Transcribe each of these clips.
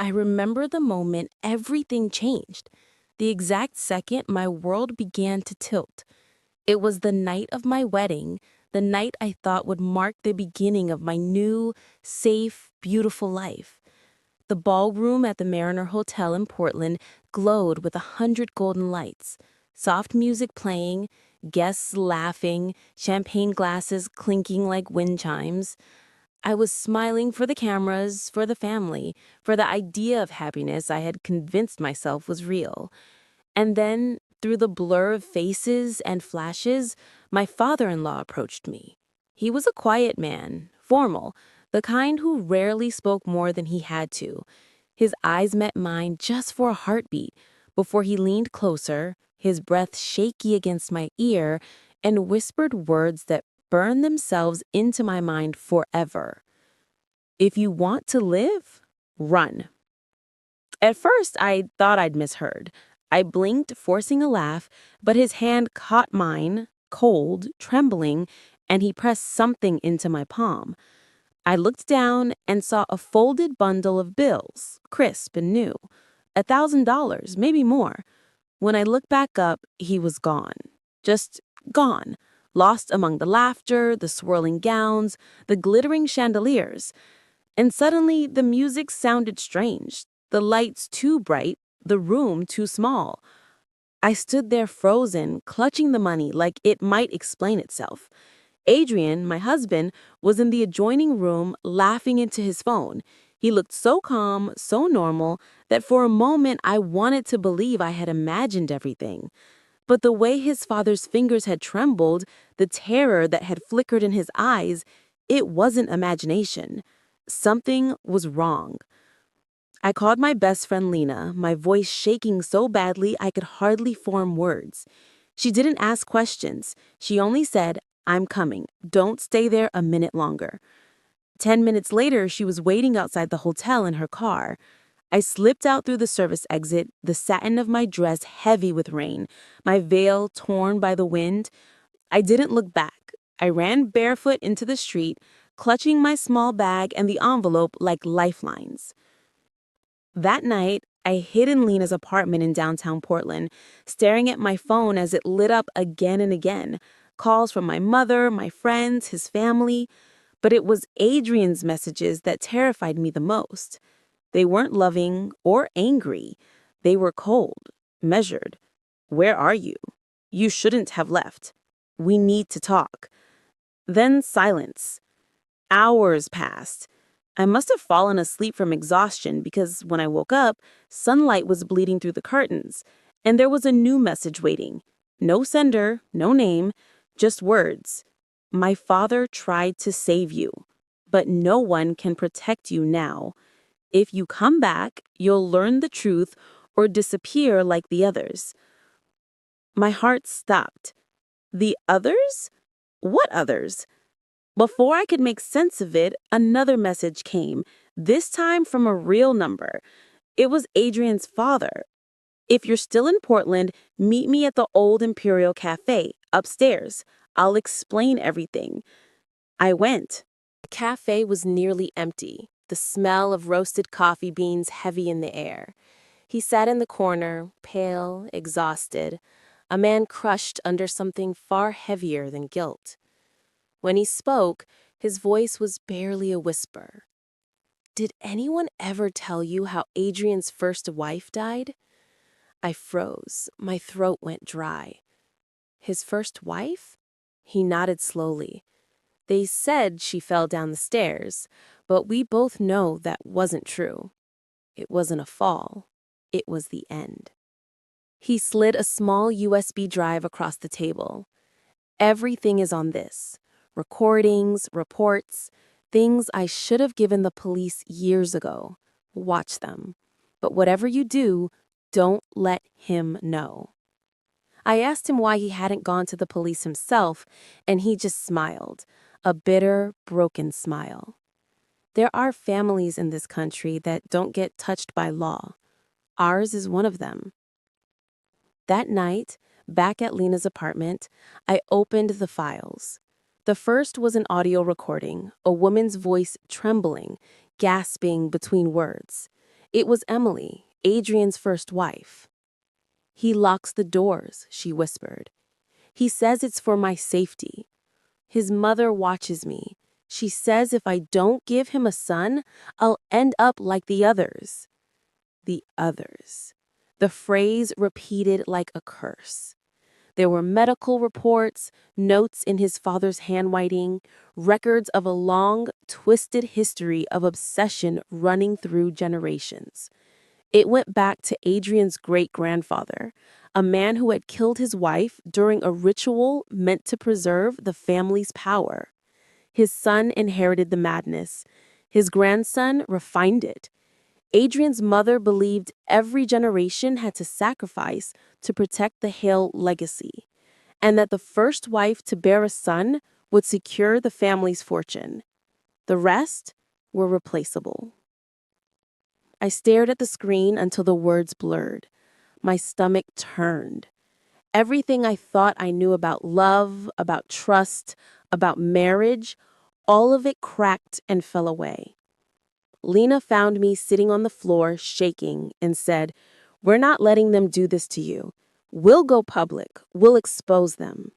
remember the moment everything changed. The exact second my world began to tilt. It was the night of my wedding, the night I thought would mark the beginning of my new, safe, beautiful life. The ballroom at the Mariner Hotel in Portland glowed with 100 golden lights, soft music playing, guests laughing, champagne glasses clinking like wind chimes. I was smiling for the cameras, for the family, for the idea of happiness I had convinced myself was real. And then, through the blur of faces and flashes, my father-in-law approached me. He was a quiet man, formal, the kind who rarely spoke more than he had to. His eyes met mine just for a heartbeat before he leaned closer, his breath shaky against my ear, and whispered words that burned themselves into my mind forever. If you want to live, run. At first, I thought I'd misheard. I blinked, forcing a laugh, but his hand caught mine, cold, trembling, and he pressed something into my palm. I looked down and saw a folded bundle of bills, crisp and new. $1,000, maybe more. When I looked back up, he was gone. Just gone. Lost among the laughter, the swirling gowns, the glittering chandeliers. And suddenly, the music sounded strange. The lights too bright, the room too small. I stood there frozen, clutching the money like it might explain itself. Adrian, my husband, was in the adjoining room laughing into his phone. He looked so calm, so normal, that for a moment I wanted to believe I had imagined everything. But the way his father's fingers had trembled, the terror that had flickered in his eyes, it wasn't imagination. Something was wrong. I called my best friend Lena, my voice shaking so badly I could hardly form words. She didn't ask questions. She only said, "I'm coming. Don't stay there a minute longer." 10 minutes later, she was waiting outside the hotel in her car. I slipped out through the service exit, the satin of my dress heavy with rain, my veil torn by the wind. I didn't look back. I ran barefoot into the street, clutching my small bag and the envelope like lifelines. That night, I hid in Lena's apartment in downtown Portland, staring at my phone as it lit up again and again. Calls from my mother, my friends, his family. But it was Adrian's messages that terrified me the most. They weren't loving or angry. They were cold, measured. "Where are you? You shouldn't have left. We need to talk." Then silence. Hours passed. I must have fallen asleep from exhaustion because when I woke up, sunlight was bleeding through the curtains, and there was a new message waiting. No sender, no name, just words. "My father tried to save you, but no one can protect you now. If you come back, you'll learn the truth or disappear like the others." My heart stopped. The others? What others? Before I could make sense of it, another message came, this time from a real number. It was Adrian's father. "If you're still in Portland, meet me at the Old Imperial Cafe, upstairs. I'll explain everything." I went. The cafe was nearly empty, the smell of roasted coffee beans heavy in the air. He sat in the corner, pale, exhausted, a man crushed under something far heavier than guilt. When he spoke, his voice was barely a whisper. "Did anyone ever tell you how Adrian's first wife died?" I froze. My throat went dry. "His first wife?" He nodded slowly. "They said she fell down the stairs, but we both know that wasn't true. It wasn't a fall. It was the end." He slid a small USB drive across the table. "Everything is on this. Recordings, reports, things I should have given the police years ago. Watch them. But whatever you do, don't let him know." I asked him why he hadn't gone to the police himself, and he just smiled, a bitter, broken smile. There are families in this country that don't get touched by law. Ours is one of them. That night, back at Lena's apartment, I opened the files. The first was an audio recording, a woman's voice trembling, gasping between words. It was Emily, Adrian's first wife. "He locks the doors," she whispered. "He says it's for my safety. His mother watches me. She says if I don't give him a son, I'll end up like the others." The others. The phrase repeated like a curse. There were medical reports, notes in his father's handwriting, records of a long, twisted history of obsession running through generations. It went back to Adrian's great-grandfather, a man who had killed his wife during a ritual meant to preserve the family's power. His son inherited the madness. His grandson refined it. Adrian's mother believed every generation had to sacrifice to protect the Hale legacy, and that the first wife to bear a son would secure the family's fortune. The rest were replaceable. I stared at the screen until the words blurred. My stomach turned. Everything I thought I knew about love, about trust, about marriage, all of it cracked and fell away. Lena found me sitting on the floor, shaking, and said, "We're not letting them do this to you. We'll go public. We'll expose them."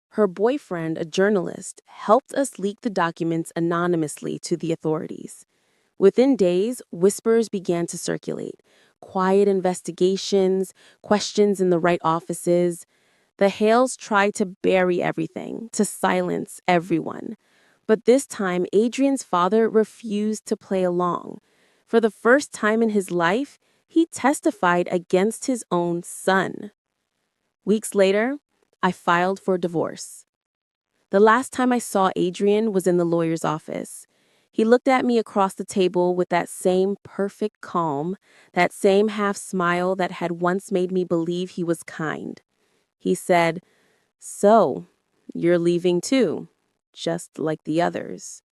Her boyfriend, a journalist, helped us leak the documents anonymously to the authorities. Within days, whispers began to circulate. Quiet investigations, questions in the right offices. The Hales tried to bury everything, to silence everyone. But this time, Adrian's father refused to play along. For the first time in his life, he testified against his own son. Weeks later, I filed for divorce. The last time I saw Adrian was in the lawyer's office. He looked at me across the table with that same perfect calm, that same half smile that had once made me believe he was kind. He said, "So, you're leaving too, just like the others."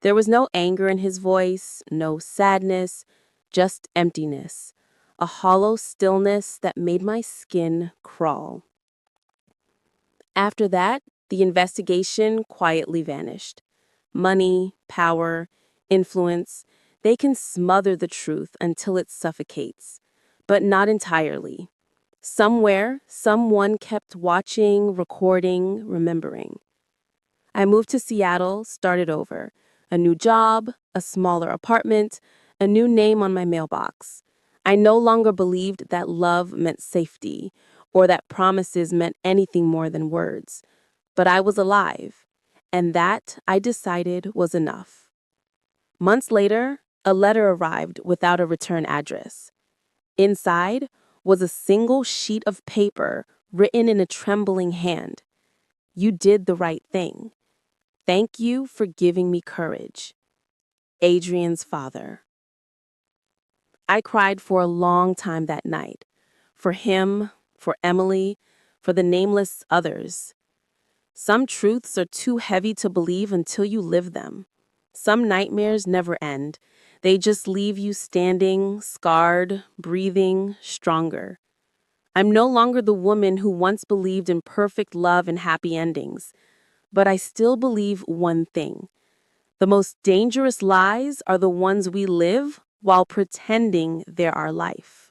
There was no anger in his voice, no sadness, just emptiness, a hollow stillness that made my skin crawl. After that, the investigation quietly vanished. Money, power, influence, they can smother the truth until it suffocates, but not entirely. Somewhere, someone kept watching, recording, remembering. I moved to Seattle, started over. A new job, a smaller apartment, a new name on my mailbox. I no longer believed that love meant safety or that promises meant anything more than words. But I was alive, and that, I decided, was enough. Months later, a letter arrived without a return address. Inside was a single sheet of paper written in a trembling hand. "You did the right thing. Thank you for giving me courage. Adrian's father." I cried for a long time that night. For him, for Emily, for the nameless others. Some truths are too heavy to believe until you live them. Some nightmares never end. They just leave you standing, scarred, breathing, stronger. I'm no longer the woman who once believed in perfect love and happy endings. But I still believe one thing. The most dangerous lies are the ones we live while pretending they're our life.